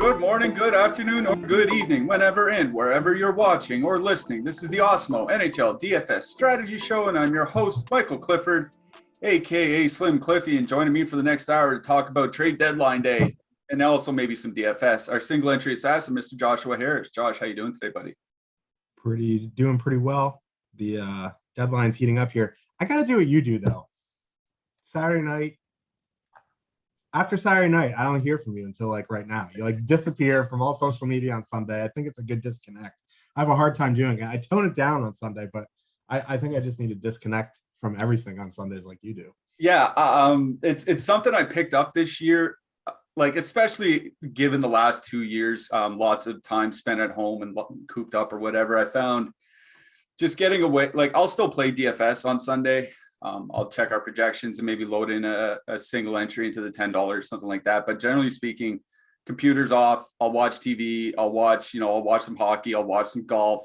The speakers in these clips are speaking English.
Good morning, good afternoon, or good evening, whenever and wherever you're watching or listening. This is the Awesemo NHL DFS Strategy Show, and I'm your host, Michael Clifford, aka Slim Cliffy, and joining me for the next hour to talk about trade deadline day and also maybe some DFS. Our single entry assassin, Mr. Joshua Harris. Josh, how you doing today, buddy? Doing pretty well. The deadline's heating up here. I got to do what you do, though. Saturday night. After Saturday night, I don't hear from you until like right now. You like disappear from all social media on Sunday. I think it's a good disconnect. I have a hard time doing it. I tone it down on Sunday, but I think I just need to disconnect from everything on Sundays like you do. Yeah, it's something I picked up this year, like especially given the last 2 years, lots of time spent at home and cooped up or whatever. I found just getting away, like I'll still play DFS on Sunday. I'll check our projections and maybe load in a single entry into the $10, something like that. But generally speaking, computer's off. I'll watch TV. I'll watch some hockey. I'll watch some golf,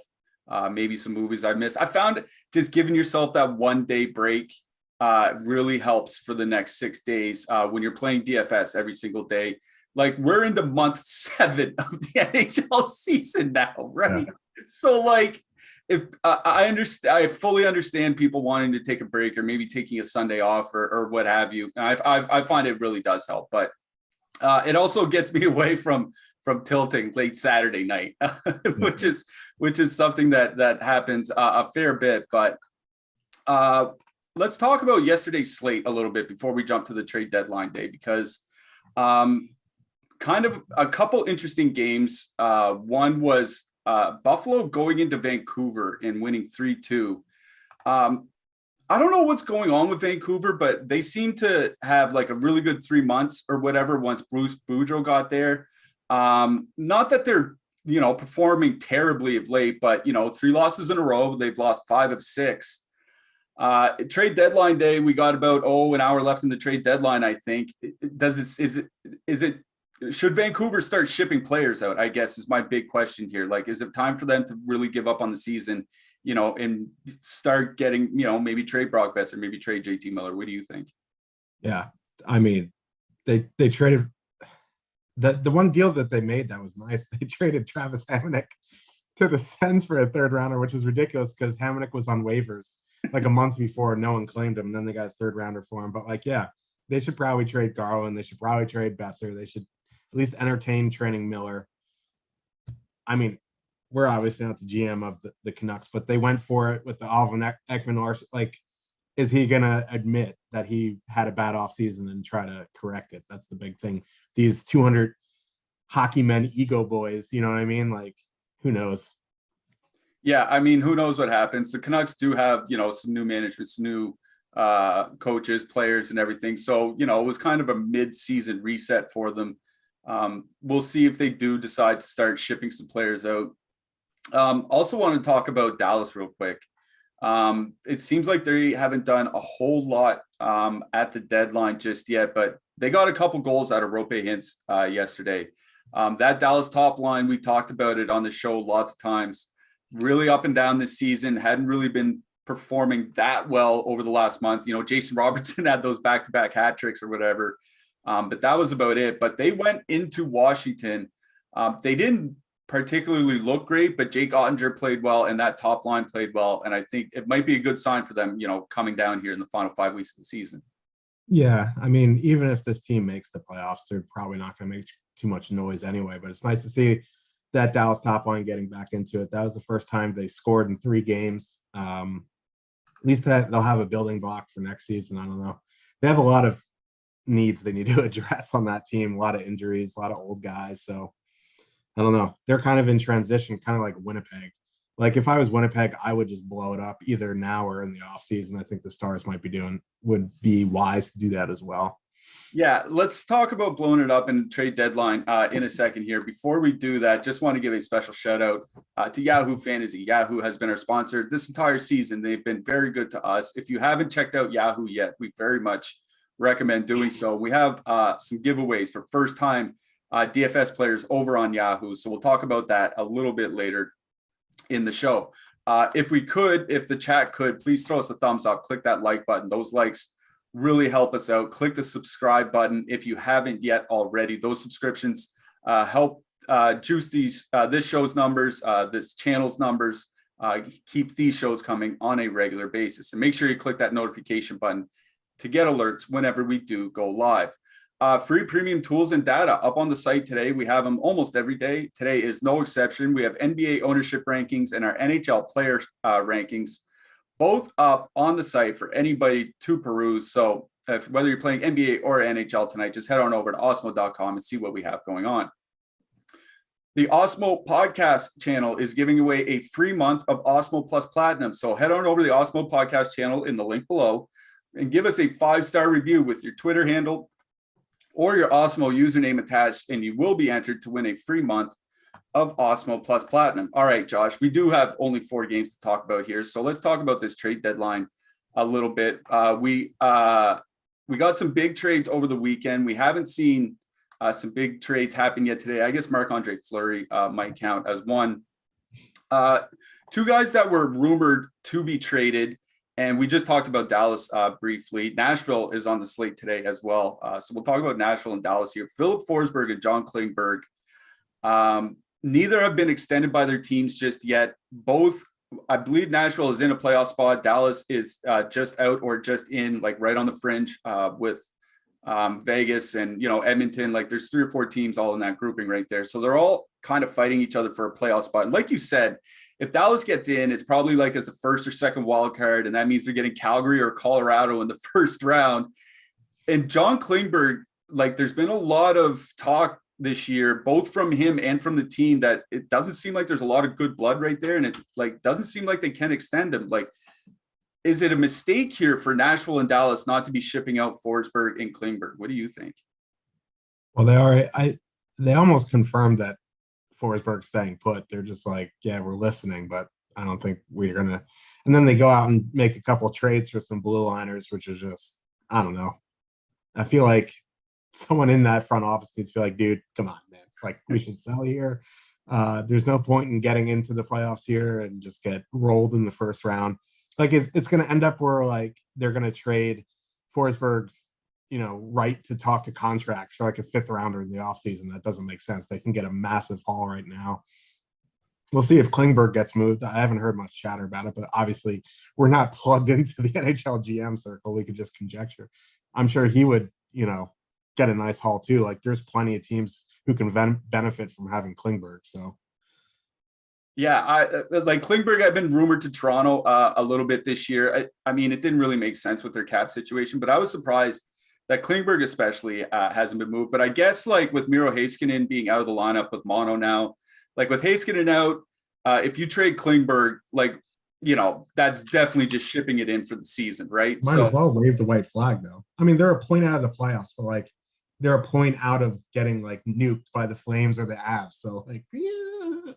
maybe some movies I missed. I found just giving yourself that 1 day break really helps for the next 6 days when you're playing DFS every single day. Like we're into month 7 of the NHL season now, right? Yeah. So like, if I understand, I fully understand people wanting to take a break or maybe taking a Sunday off or what have you. I find it really does help, but it also gets me away from tilting late Saturday night, which is something that happens a fair bit. But let's talk about yesterday's slate a little bit before we jump to the trade deadline day, because kind of a couple interesting games. One was Buffalo going into Vancouver and winning 3-2. I don't know what's going on with Vancouver, but they seem to have like a really good 3 months or whatever once Bruce Boudreau got there. Not that they're, performing terribly of late, but, 3 losses in a row. They've lost 5 of 6. Trade deadline day, we got about, an hour left in the trade deadline, I think. Should Vancouver start shipping players out, I guess, is my big question here. Like, is it time for them to really give up on the season, and start getting, maybe trade Brock Besser, maybe trade JT Miller? What do you think? Yeah. I mean, they traded the one deal that they made that was nice. They traded Travis Hamonic to the Sens for a 3rd rounder, which is ridiculous because Hamonic was on waivers like a month before. No one claimed him. And then they got a 3rd rounder for him. But like, yeah, they should probably trade Garland. They should probably trade Besser. They should at least entertain trading Miller. I mean, we're obviously not the GM of the Canucks, but they went for it with the Alvin Ekman. Like, is he going to admit that he had a bad offseason and try to correct it? That's the big thing. These 200 hockey men ego boys, you know what I mean? Like, who knows? Yeah, I mean, who knows what happens? The Canucks do have, some new management, some new coaches, players, and everything. So, it was kind of a mid-season reset for them. We'll see if they do decide to start shipping some players out. Also want to talk about Dallas real quick. It seems like they haven't done a whole lot at the deadline just yet, but they got a couple goals out of Rope Hintz yesterday. That Dallas top line, we talked about it on the show lots of times, really up and down this season, hadn't really been performing that well over the last month. Jason Robertson had those back-to-back hat tricks or whatever, but that was about it. But they went into Washington. They didn't particularly look great, but Jake Ottinger played well and that top line played well. And I think it might be a good sign for them, coming down here in the final 5 weeks of the season. Yeah. I mean, even if this team makes the playoffs, they're probably not going to make too much noise anyway, but it's nice to see that Dallas top line getting back into it. That was the first time they scored in 3 games. At least they'll have a building block for next season. I don't know. They have a lot of needs they need to address on that team, a lot of injuries, a lot of old guys. So I don't know. They're kind of in transition, kind of like Winnipeg. Like if I was Winnipeg, I would just blow it up either now or in the offseason. I think the Stars would be wise to do that as well. Yeah, let's talk about blowing it up in the trade deadline in a second here. Before we do that, just want to give a special shout out to Yahoo Fantasy. Yahoo has been our sponsor this entire season. They've been very good to us. If you haven't checked out Yahoo yet, we very much recommend doing so. We have some giveaways for first-time DFS players over on Yahoo. So we'll talk about that a little bit later in the show. If the chat could, please throw us a thumbs up, click that like button. Those likes really help us out. Click the subscribe button if you haven't yet already. Those subscriptions help juice this show's numbers, this channel's numbers, keeps these shows coming on a regular basis. And make sure you click that notification button to get alerts whenever we do go live. Free premium tools and data up on the site today. We have them almost every day. Today is no exception. We have NBA ownership rankings and our NHL player rankings, both up on the site for anybody to peruse. So whether you're playing NBA or NHL tonight, just head on over to Awesemo.com and see what we have going on. The Awesemo podcast channel is giving away a free month of Awesemo Plus Platinum. So head on over to the Awesemo podcast channel in the link below and give us a 5-star review with your Twitter handle or your Awesemo username attached, and you will be entered to win a free month of Awesemo Plus Platinum. All right, Josh, we do have only 4 games to talk about here. So let's talk about this trade deadline a little bit. We got some big trades over the weekend. We haven't seen some big trades happen yet today. I guess Marc-Andre Fleury might count as one. 2 guys that were rumored to be traded, and we just talked about Dallas briefly. Nashville is on the slate today as well. So we'll talk about Nashville and Dallas here. Philip Forsberg and John Klingberg. Neither have been extended by their teams just yet. Both, I believe Nashville is in a playoff spot. Dallas is just out or just in, like right on the fringe with Vegas and, Edmonton. Like there's 3 or 4 teams all in that grouping right there. So they're all kind of fighting each other for a playoff spot. And like you said, if Dallas gets in, it's probably like as the first or second wild card. And that means they're getting Calgary or Colorado in the first round. And John Klingberg, like there's been a lot of talk this year, both from him and from the team, that it doesn't seem like there's a lot of good blood right there. And it like doesn't seem like they can extend him. Like, is it a mistake here for Nashville and Dallas not to be shipping out Forsberg and Klingberg? What do you think? Well, they almost confirmed that Forsberg's staying put. They're just like, yeah, we're listening, but I don't think we're gonna. And then they go out and make a couple of trades for some blue liners, which is just, I don't know. I feel like someone in that front office needs to be like, dude, come on, man. Like, we should sell here. There's no point in getting into the playoffs here and just get rolled in the first round. Like, it's going to end up where, like, they're going to trade Forsberg's, right to talk to contracts for, like, a 5th rounder in the offseason. That doesn't make sense. They can get a massive haul right now. We'll see if Klingberg gets moved. I haven't heard much chatter about it, but obviously we're not plugged into the NHL GM circle. We could just conjecture. I'm sure he would, get a nice haul too. Like there's plenty of teams who can benefit from having Klingberg. So Yeah, I like Klingberg had been rumored to Toronto a little bit this year. I mean, it didn't really make sense with their cap situation, but I was surprised that Klingberg especially hasn't been moved. But I guess like with Miro Heiskanen being out of the lineup with Mono now, like with Heiskanen out, if you trade Klingberg, like, you know, that's definitely just shipping it in for the season, right? Might as well wave the white flag though. I mean, they're a point out of the playoffs, but like they're a point out of getting like nuked by the Flames or the Avs. So like, yeah.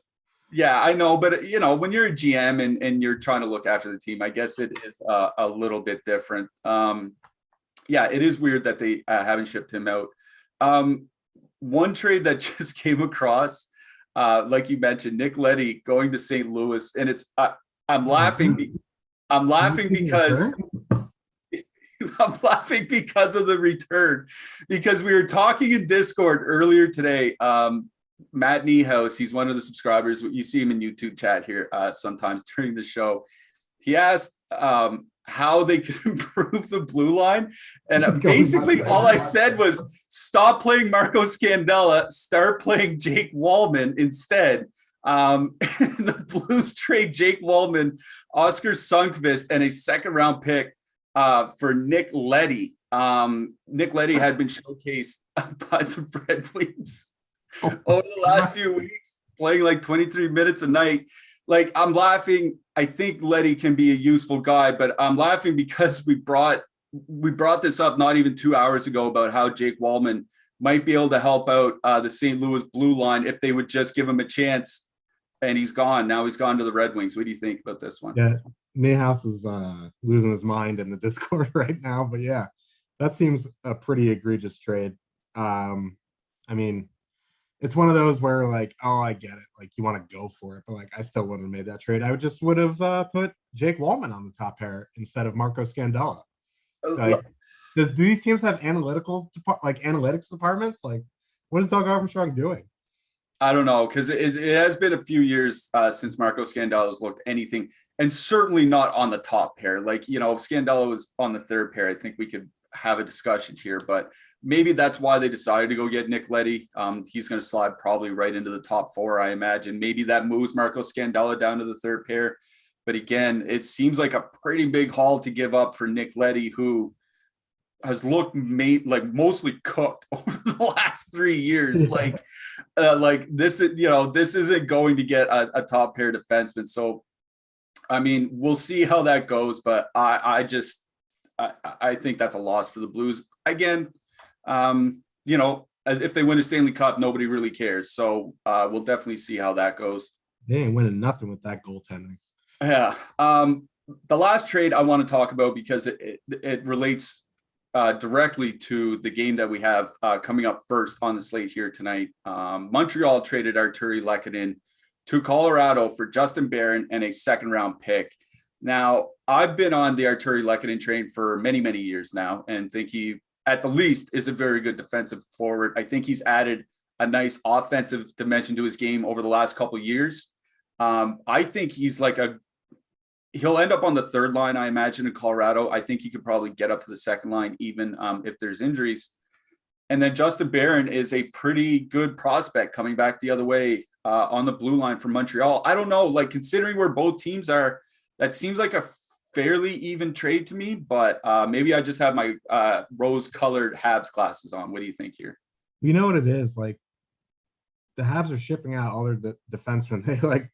Yeah, I know, but you know, when you're a GM and you're trying to look after the team, I guess it is a little bit different. Yeah, it is weird that they haven't shipped him out. One trade that just came across, like you mentioned, Nick Leddy going to St. Louis, and it's I'm laughing. I'm laughing because I'm laughing because of the return, because we were talking in Discord earlier today. Matt Niehaus, he's one of the subscribers. You see him in YouTube chat here sometimes during the show. He asked how they could improve the blue line. And basically all I said was stop playing Marco Scandella, start playing Jake Wallman instead. The Blues trade Jake Wallman, Oscar Sundqvist, and a second-round pick for Nick Leddy. Nick Leddy had been showcased by the Red Wings over the last few weeks, playing like 23 minutes a night. Like, I'm laughing. I think Leddy can be a useful guy, but I'm laughing because we brought this up not even 2 hours ago about how Jake Wallman might be able to help out the St. Louis blue line if they would just give him a chance. And he's gone. Now he's gone to the Red Wings. What do you think about this one? Yeah, Niehaus is losing his mind in the Discord right now. But yeah, that seems a pretty egregious trade. I mean, it's one of those where like, oh, I get it. Like you want to go for it, but like I still wouldn't have made that trade. I would have put Jake Wallman on the top pair instead of Marco Scandella. Like, do these teams have analytics departments? Like, what is Doug Armstrong doing? I don't know, because it has been a few years since Marco Scandella has looked anything, and certainly not on the top pair. Like, you know, if Scandella was on the third pair, I think we could have a discussion here, but maybe that's why they decided to go get Nick Leddy. He's going to slide probably right into the top four, I imagine. Maybe that moves Marco Scandella down to the third pair. But again, it seems like a pretty big haul to give up for Nick Leddy, who has looked mostly cooked over the last 3 years. Like this is, you know, this isn't going to get a top pair defenseman. So, I mean, we'll see how that goes, but I think that's a loss for the Blues. Again, you know, as if they win a Stanley Cup, nobody really cares. So we'll definitely see how that goes. They ain't winning nothing with that goaltending. Yeah. The last trade I want to talk about, because it relates directly to the game that we have coming up first on the slate here tonight. Montreal traded Arturi Lehkonen to Colorado for Justin Barron and a second-round pick. Now, I've been on the Arturi Lehkonen train for many, many years now, and think he, at the least, is a very good defensive forward. I think he's added a nice offensive dimension to his game over the last couple of years. I think he's like he'll end up on the third line, I imagine, in Colorado. I think he could probably get up to the second line, even if there's injuries. And then Justin Barron is a pretty good prospect coming back the other way on the blue line from Montreal. I don't know, like, considering where both teams are, that seems like a fairly even trade to me, but maybe I just have my rose-colored Habs glasses on. What do you think here? You know what it is? Like, the Habs are shipping out all their defensemen.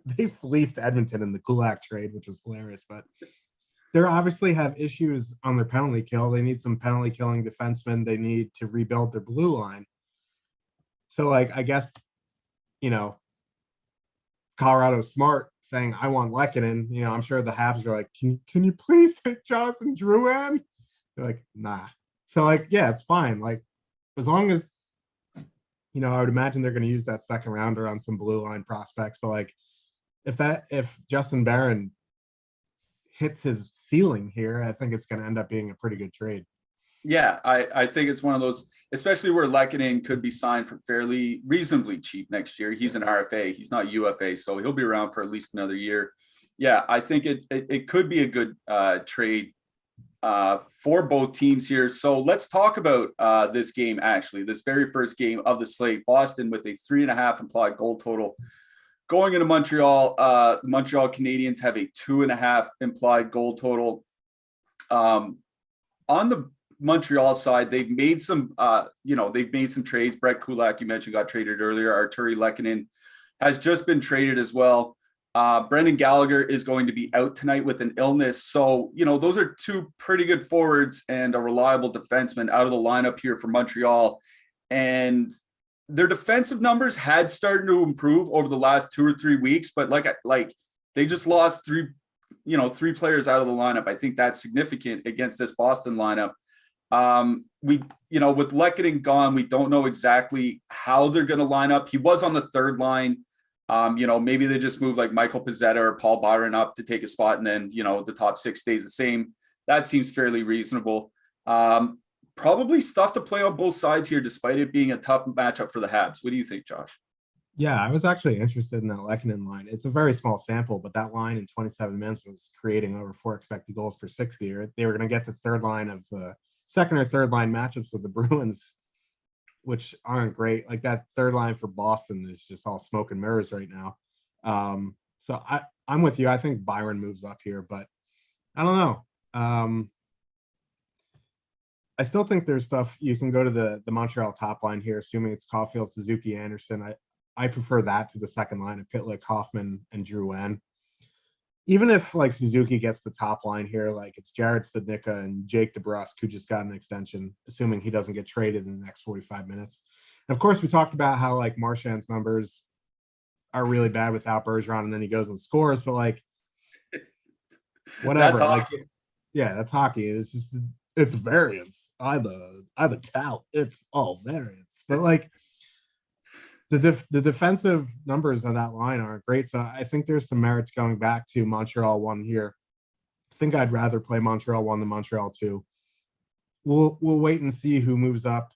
They fleeced Edmonton in the Kulak trade, which was hilarious, but they obviously have issues on their penalty kill. They need some penalty killing defensemen. They need to rebuild their blue line. So, like, I guess, you know, Colorado's smart saying, I want Lehkonen. You know, I'm sure the Habs are like, can you please take Jonathan Drouin? They're like, nah. So, like, yeah, it's fine. Like, as long as, you know, I would imagine they're going to use that second rounder on some blue line prospects. But like, if Justin Barron hits his ceiling here, I think it's going to end up being a pretty good trade. Yeah, I think it's one of those, especially where Lehkonen could be signed for fairly reasonably cheap next year. He's an RFA, he's not UFA, so he'll be around for at least another year. Yeah, I think it could be a good trade for both teams here. So let's talk about this game, actually, this very first game of the slate. Boston with a 3.5 implied goal total going into Montreal, the Montreal Canadiens have a 2.5 implied goal total. On the Montreal side, they've made some trades. Brett Kulak, you mentioned, got traded earlier. Arturi Lehkonen has just been traded as well. Brendan Gallagher is going to be out tonight with an illness. So, those are two pretty good forwards and a reliable defenseman out of the lineup here for Montreal. And their defensive numbers had started to improve over the last 2 or 3 weeks, but like they just lost three players out of the lineup. I think that's significant against this Boston lineup. With Lehkonen gone, we don't know exactly how they're going to line up. He was on the third line. Maybe they just move like Michael Pezzetta or Paul Byron up to take a spot, and then, the top 6 stays the same. That seems fairly reasonable. Probably stuff to play on both sides here, despite it being a tough matchup for the Habs. What do you think, Josh? Yeah, I was actually interested in that Lehkonen line. It's a very small sample, but that line in 27 minutes was creating over 4 expected goals per 60. They were going to get the third line of the second or third line matchups with the Bruins, which aren't great. Like that third line for Boston is just all smoke and mirrors right now. So I'm with you. I think Byron moves up here, but I don't know. I still think there's stuff you can go to the Montreal top line here, assuming it's Caulfield, Suzuki, Anderson. I prefer that to the second line of Pitlick, Hoffman, and Drouin. Even if like Suzuki gets the top line here, like it's Jared Studnicka and Jake DeBrusk, who just got an extension, assuming he doesn't get traded in the next 45 minutes. And of course, we talked about how like Marchand's numbers are really bad without Bergeron, and then he goes and scores, but like whatever. That's hockey. Yeah, that's hockey. It's variance. I'm a tout. It's all variance. But like the defensive numbers on that line aren't great. So I think there's some merits going back to Montreal 1 here. I think I'd rather play Montreal 1 than Montreal 2. We'll wait and see who moves up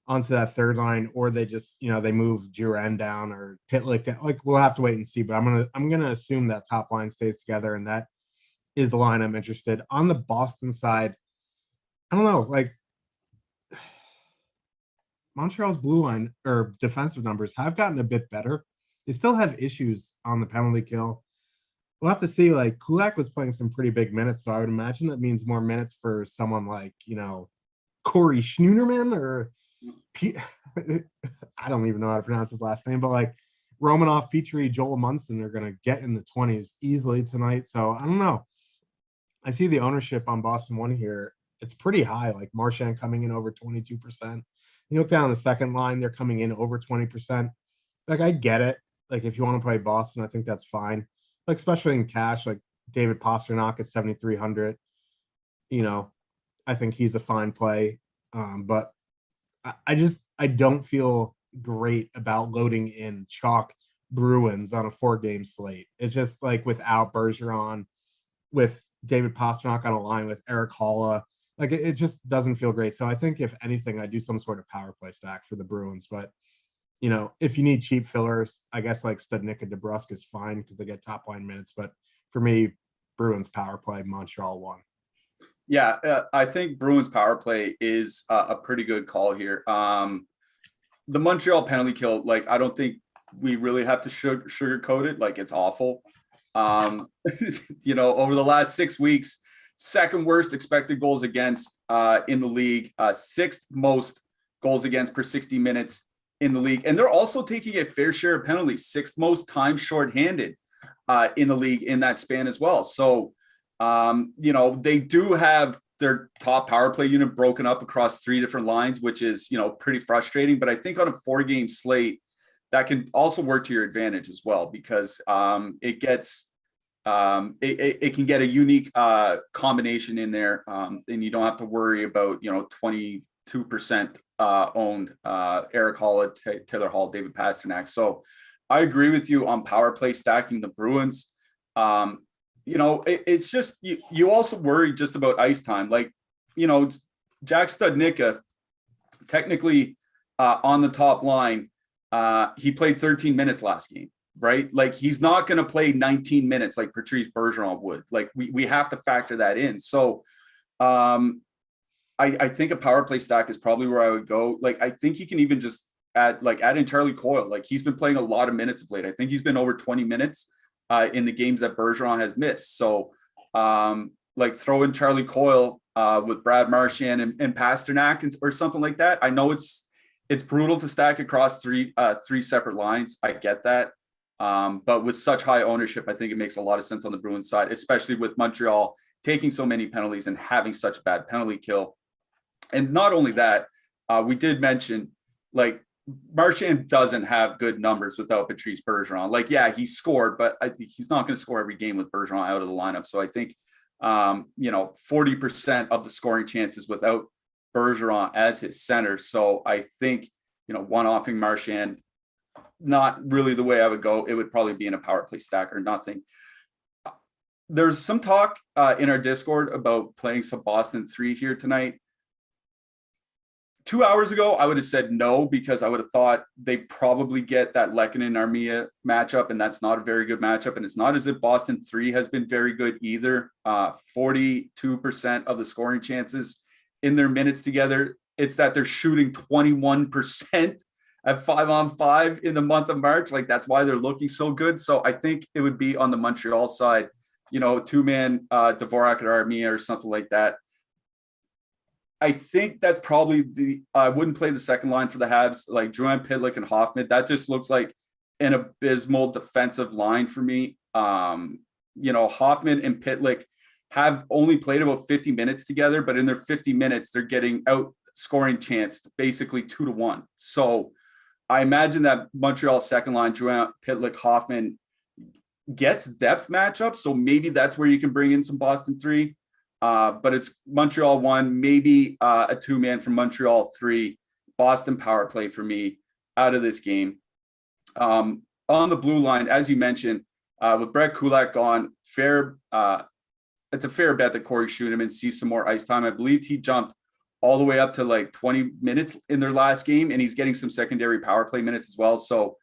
onto that third line, or they just, they move Drouin down or Pitlick down. Like we'll have to wait and see. But I'm gonna assume that top line stays together, and that is the line I'm interested. On the Boston side, I don't know, like Montreal's blue line or defensive numbers have gotten a bit better. They still have issues on the penalty kill. We'll have to see. Like Kulak was playing some pretty big minutes, so I would imagine that means more minutes for someone like, Corey Schneiderman or I don't even know how to pronounce his last name, but like Romanov, Petrie, Joel Munson are going to get in the 20s easily tonight. So I don't know. I see the ownership on Boston 1 here. It's pretty high, like Marchand coming in over 22%. You look down the second line, they're coming in over 20%. Like, I get it. Like, if you want to play Boston, I think that's fine. Like, especially in cash, like David Pastrnak is 7,300. I think he's a fine play. But I don't feel great about loading in chalk Bruins on a 4-game slate. It's just like without Bergeron, with David Pastrnak on a line with Eric Halla, like it just doesn't feel great. So I think if anything, I do some sort of power play stack for the Bruins. But if you need cheap fillers, I guess like Studnicka and DeBrusk is fine because they get top line minutes. But for me, Bruins power play, Montreal 1. Yeah, I think Bruins power play is a pretty good call here. The Montreal penalty kill, like I don't think we really have to sugarcoat it. Like it's awful. Over the last 6 weeks, second worst expected goals against in the league, 6th most goals against per 60 minutes in the league. And they're also taking a fair share of penalties, 6th most time shorthanded in the league in that span as well. So, they do have their top power play unit broken up across 3 different lines, which is, pretty frustrating. But I think on a 4-game slate, that can also work to your advantage as well, because it can get a unique combination in there, and you don't have to worry about 22% owned Eric Hall, Taylor Hall, David Pastrnak. So I agree with you on power play stacking the Bruins. It's just you also worry just about ice time. Like Jack Studnicka, technically on the top line, he played 13 minutes last game. Right? Like he's not going to play 19 minutes like Patrice Bergeron would. Like we have to factor that in. So I think a power play stack is probably where I would go. Like I think you can even just adding Charlie Coyle. Like he's been playing a lot of minutes of late. I think he's been over 20 minutes in the games that Bergeron has missed. So like throw in Charlie Coyle with Brad Marchand and Pasternak or something like that. I know it's brutal to stack across three separate lines. I get that. But with such high ownership, I think it makes a lot of sense on the Bruins side, especially with Montreal taking so many penalties and having such a bad penalty kill. And not only that, we did mention like Marchand doesn't have good numbers without Patrice Bergeron. Like, yeah, he scored, but I think he's not going to score every game with Bergeron out of the lineup. So I think, 40% of the scoring chances without Bergeron as his center. So I think, one-offing Marchand, not really the way I would go. It would probably be in a power play stack or nothing. There's some talk in our Discord about playing some Boston 3 here tonight. 2 hours ago, I would have said no, because I would have thought they probably get that Lehkonen Armia matchup, and that's not a very good matchup. And it's not as if Boston 3 has been very good either. 42% of the scoring chances in their minutes together. It's that they're shooting 21% at 5-on-5 in the month of March. Like that's why they're looking so good. So I think it would be on the Montreal side, 2-man Dvorak or Armia or something like that. I think that's probably I wouldn't play the second line for the Habs, like Drouin, Pitlick, and Hoffman. That just looks like an abysmal defensive line for me. Hoffman and Pitlick have only played about 50 minutes together, but in their 50 minutes, they're getting out scoring chance basically 2-1. So I imagine that Montreal second line, Drouin, Pitlick, Hoffman gets depth matchups. So maybe that's where you can bring in some Boston 3. But it's Montreal 1, maybe a 2-man from Montreal 3, Boston power play for me out of this game. On the blue line, as you mentioned, with Brett Kulak gone, it's a fair bet that Corey Schueneman sees some more ice time. I believe he jumped all the way up to like 20 minutes in their last game, and he's getting some secondary power play minutes as well. So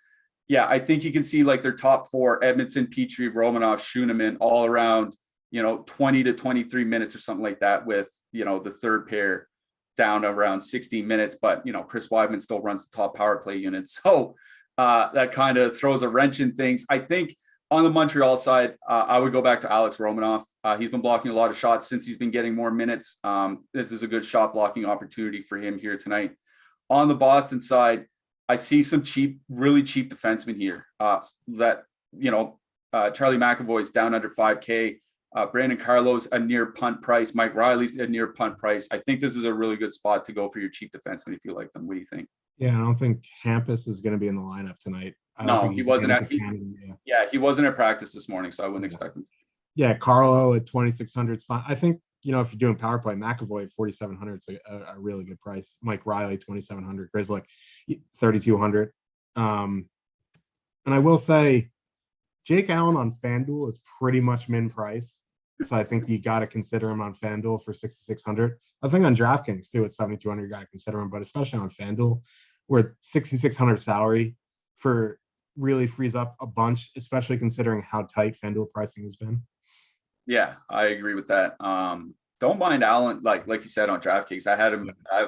yeah, I think you can see like their top 4, Edmondson, Petrie, Romanov, Schueneman, all around 20 to 23 minutes or something like that, with, the third pair down around 16 minutes. But, Chris Weidman still runs the top power play unit. So that kind of throws a wrench in things. I think on the Montreal side, I would go back to Alex Romanov. He's been blocking a lot of shots since he's been getting more minutes. This is a good shot blocking opportunity for him here tonight. On the Boston side, I see some really cheap defensemen here Charlie McAvoy's down under 5K. Brandon Carlo's a near punt price. Mike Riley's a near punt price. I think this is a really good spot to go for your cheap defenseman if you like them. What do you think? Yeah, I don't think Hampus is going to be in the lineup tonight. No, he wasn't he wasn't at practice this morning, so I wouldn't expect him. Yeah, Carlo at 2,600 is fine. I think, if you're doing power play, McAvoy at 4,700 is a really good price. Mike Riley, 2,700. Grizzly, 3,200. And I will say, Jake Allen on FanDuel is pretty much min price. So I think you got to consider him on FanDuel for 6,600. I think on DraftKings too at 7,200, you got to consider him, but especially on FanDuel, where 6,600 salary for really frees up a bunch, especially considering how tight FanDuel pricing has been. Yeah, I agree with that. Don't mind Allen, like you said on DraftKings. I have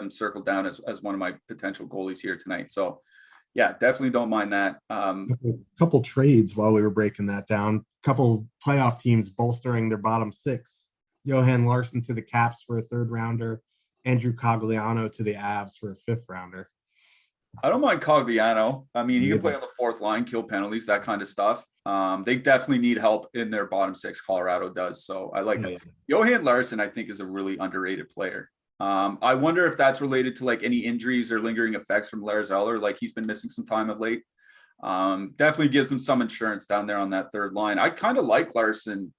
him circled down as one of my potential goalies here tonight. So yeah, definitely don't mind that. Couple trades while we were breaking that down. Couple playoff teams bolstering their bottom 6. Johan Larsson to the Caps for a 3rd rounder. Andrew Cogliano to the Avs for a 5th rounder. I don't mind Cogliano. I mean, he can play on the 4th line, kill penalties, that kind of stuff. They definitely need help in their bottom 6. Colorado does. So I like him. Johan Larsson, I think, is a really underrated player. I wonder if that's related to like any injuries or lingering effects from Lars Eller. Like he's been missing some time of late. Definitely gives him some insurance down there on that 3rd line. I kind of like Larsson.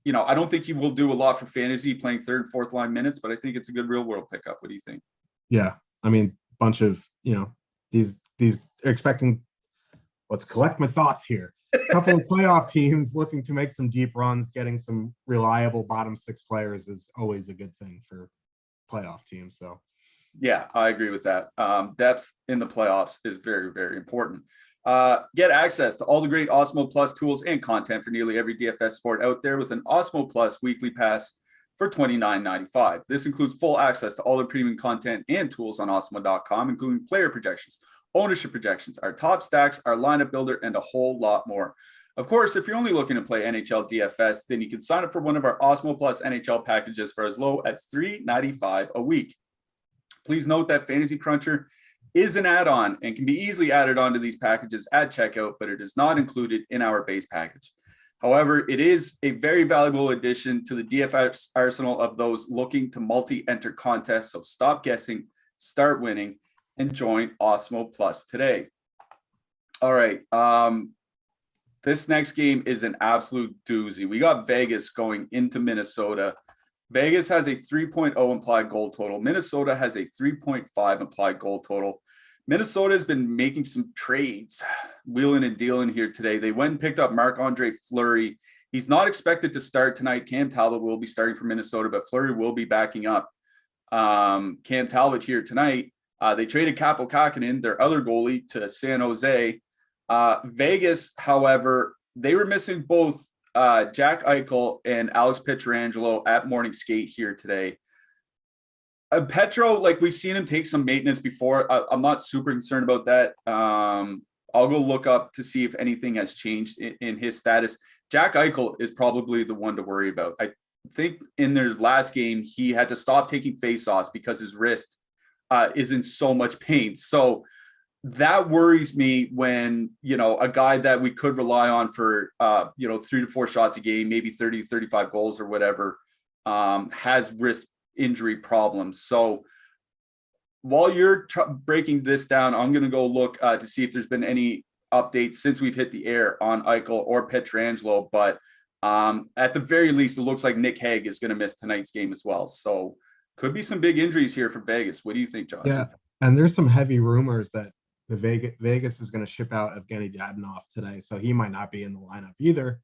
I don't think he will do a lot for fantasy playing 3rd and 4th line minutes, but I think it's a good real world pickup. What do you think? Yeah. I mean, bunch of, these are expecting, let's collect my thoughts here. A couple of playoff teams looking to make some deep runs, getting some reliable bottom 6 players is always a good thing for playoff teams. So yeah, I agree with that. Depth in the playoffs is very, very important. Get access to all the great Awesemo Plus tools and content for nearly every DFS sport out there with an Awesemo Plus weekly pass for $29.95. This includes full access to all the premium content and tools on Awesemo.com, including player projections, ownership projections, our top stacks, our lineup builder, and a whole lot more. Of course, if you're only looking to play NHL DFS, then you can sign up for one of our Awesemo Plus NHL packages for as low as $3.95 a week. Please note that Fantasy Cruncher is an add-on and can be easily added onto these packages at checkout, but it is not included in our base package. However, it is a very valuable addition to the DFS arsenal of those looking to multi-enter contests. So stop guessing, start winning, and join Awesemo Plus today. All right. This next game is an absolute doozy. We got Vegas going into Minnesota. Vegas has a 3.0 implied goal total. Minnesota has a 3.5 implied goal total. Minnesota has been making some trades, wheeling and dealing here today. They went and picked up Marc-Andre Fleury. He's not expected to start tonight. Cam Talbot will be starting for Minnesota, but Fleury will be backing up Cam Talbot here tonight. They traded Kaapo Kähkönen, their other goalie, to San Jose. Vegas, however, they were missing both Jack Eichel and Alex Pietrangelo at morning skate here today. Petro, like we've seen him take some maintenance before. I'm not super concerned about that. I'll go look up to see if anything has changed in his status. Jack Eichel is probably the one to worry about. I think in their last game, he had to stop taking faceoffs because his wrist is in so much pain. So that worries me when, a guy that we could rely on for, 3 to 4 shots a game, maybe 30, 35 goals or whatever, has wrist injury problems. So while you're breaking this down, I'm going to go look to see if there's been any updates since we've hit the air on Eichel or Pietrangelo. But at the very least, it looks like Nick Hague is going to miss tonight's game as well. So could be some big injuries here for Vegas. What do you think, Josh? Yeah, and there's some heavy rumors that the Vegas is going to ship out Evgeny Dadonov today, so he might not be in the lineup either.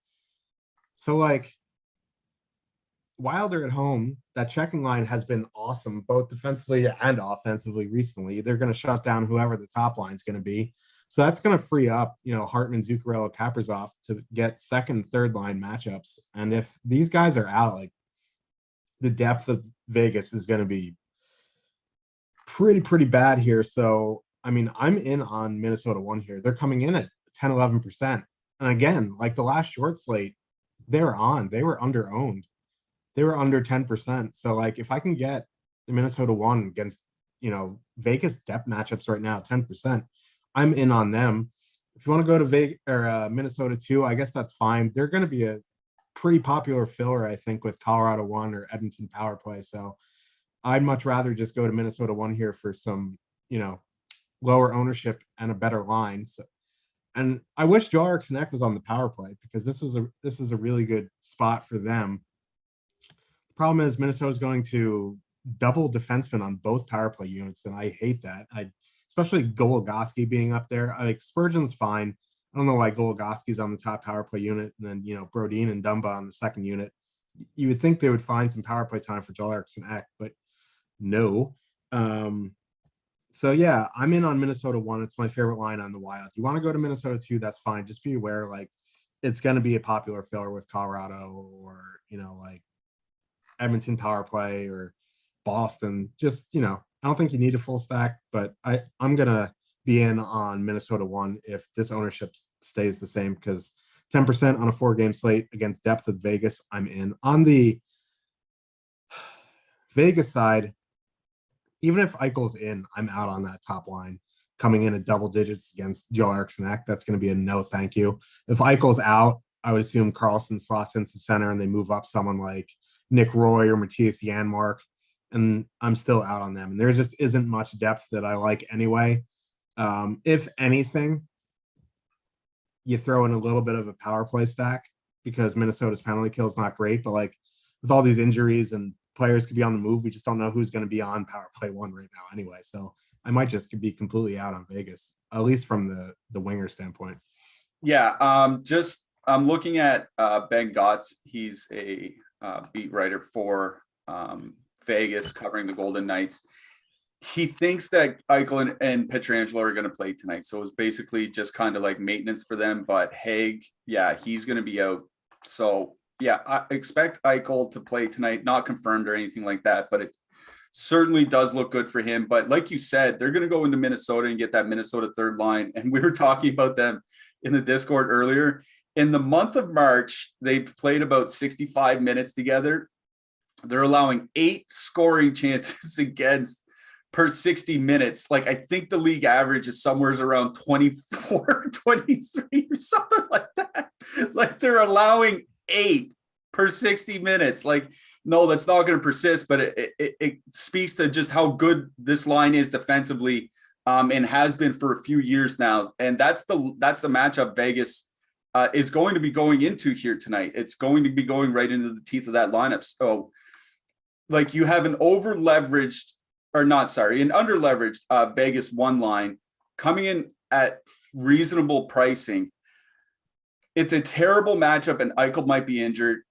So Wilder at home, that checking line has been awesome, both defensively and offensively recently. They're going to shut down whoever the top line is going to be. So that's going to free up, Hartman, Zuccarello, Kaprizov to get second, third line matchups. And if these guys are out, the depth of Vegas is going to be pretty bad here. So, I'm in on Minnesota 1 here. They're coming in at 10, 11%. And again, the last short slate, they were under-owned. They were under 10%. So if I can get the Minnesota 1 against, Vegas depth matchups right now, 10%, I'm in on them. If you want to go to Vegas or Minnesota 2, I guess that's fine. They're going to be a pretty popular filler, I think, with Colorado 1 or Edmonton power play. So I'd much rather just go to Minnesota 1 here for some, lower ownership and a better line. So, and I wish Joel Eriksson Ek was on the power play because this is a really good spot for them. The problem is Minnesota's going to double defensemen on both power play units, and I hate that. Especially Goligoski being up there. Spurgeon's fine. I don't know why Goligoski's on the top power play unit, and then Brodin and Dumba on the second unit. You would think they would find some power play time for Joel Eriksson Ek, but no. So yeah, I'm in on Minnesota 1. It's my favorite line on the Wild. You want to go to Minnesota 2, that's fine. Just be aware, it's going to be a popular filler with Colorado or, Edmonton power play or Boston. Just, I don't think you need a full stack, but I'm going to be in on Minnesota 1 if this ownership stays the same, because 10% on a 4-game slate against depth of Vegas, I'm in. On the Vegas side, even if Eichel's in, I'm out on that top line coming in at double digits against Joel Eriksson Ek. That's going to be a no thank you. If Eichel's out, I would assume Carlson slots into center and they move up someone like Nick Roy or Matthias Janmark, and I'm still out on them. And there just isn't much depth that I like anyway. If anything, you throw in a little bit of a power play stack because Minnesota's penalty kill is not great, but with all these injuries and players could be on the move, we just don't know who's going to be on power play 1 right now anyway. So I might just be completely out on Vegas, at least from the winger standpoint. Yeah. I'm looking at Ben Gotts. He's a beat writer for Vegas covering the Golden Knights. He thinks that Eichel and Pietrangelo are going to play tonight. So it's basically just kind of maintenance for them, but Hague, yeah, he's going to be out. So yeah, I expect Eichel to play tonight, not confirmed or anything like that, but it certainly does look good for him. But like you said, they're going to go into Minnesota and get that Minnesota third line. And we were talking about them in the Discord earlier. In the month of March, they've played about 65 minutes together. They're allowing 8 scoring chances against per 60 minutes. Like, I think the league average is somewhere around 24, 23 or something like that. Like, they're allowing 8 per 60 minutes. Like, no, that's not going to persist, but it speaks to just how good this line is defensively, and has been for a few years now. And that's the matchup Vegas is going to be going into here tonight. It's going to be going right into the teeth of that lineup. So, like, you have an under-leveraged Vegas one line coming in at reasonable pricing. It's a terrible matchup, and Eichel might be injured.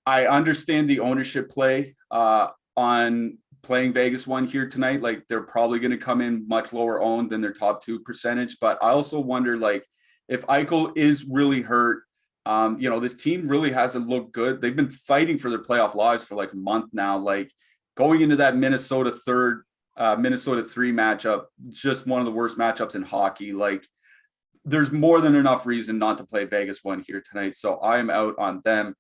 I understand the ownership play on playing Vegas one here tonight. Like, they're probably going to come in much lower owned than their top 2 percentage. But I also wonder, like, if Eichel is really hurt, this team really hasn't looked good. They've been fighting for their playoff lives for like a month now. Like, going into that Minnesota 3 matchup, just one of the worst matchups in hockey. Like, there's more than enough reason not to play Vegas one here tonight. So I am out on them.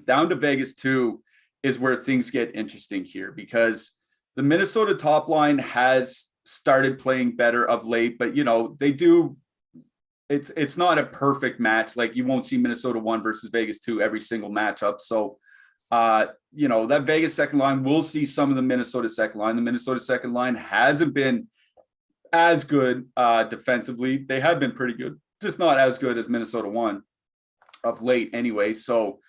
Down to Vegas 2 is where things get interesting here, because the Minnesota top line has started playing better of late, but they do. It's not a perfect match. Like, you won't see Minnesota 1 versus Vegas 2 every single matchup. So, that Vegas second line, we'll see some of the Minnesota second line. The Minnesota second line hasn't been as good defensively. They have been pretty good, just not as good as Minnesota 1 of late anyway. So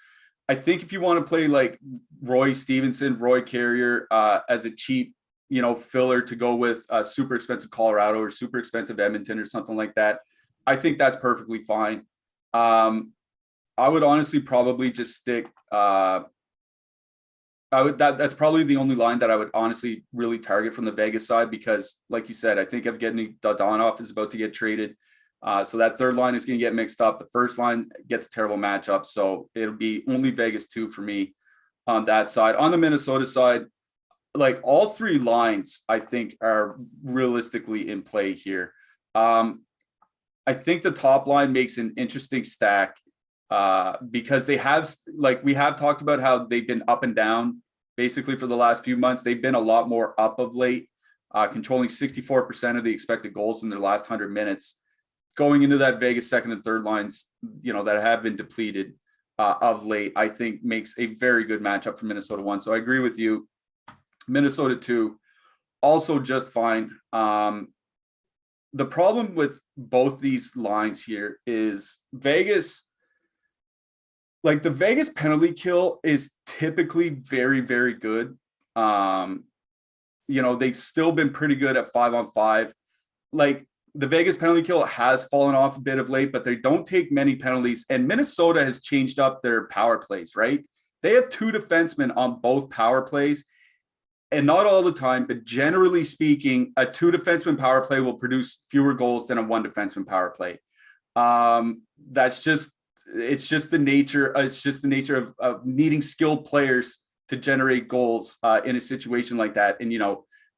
I think if you want to play like Roy Stevenson, Roy Carrier as a cheap, filler to go with super expensive Colorado or super expensive Edmonton or something like that, I think that's perfectly fine. I would honestly probably just stick. That's probably the only line that I would honestly really target from the Vegas side, because, like you said, I think Evgeny Dadonov is about to get traded. So that third line is going to get mixed up. The first line gets a terrible matchup. So it'll be only Vegas 2 for me on that side. On the Minnesota side, like, all 3 lines, I think, are realistically in play here. I think the top line makes an interesting stack because they have, like, we have talked about how they've been up and down basically for the last few months. They've been a lot more up of late, controlling 64% of the expected goals in their last 100 minutes. Going into that Vegas second and third lines, that have been depleted of late, I think makes a very good matchup for Minnesota 1. So I agree with you. Minnesota 2, also just fine. The problem with both these lines here is Vegas, like, the Vegas penalty kill is typically very, very good. They've still been pretty good at 5-on-5. Like, the Vegas penalty kill has fallen off a bit of late, but they don't take many penalties. And Minnesota has changed up their power plays, right? They have 2 defensemen on both power plays. And not all the time, but generally speaking, a 2 defenseman power play will produce fewer goals than a 1 defenseman power play. It's just the nature of needing skilled players to generate goals in a situation like that. And,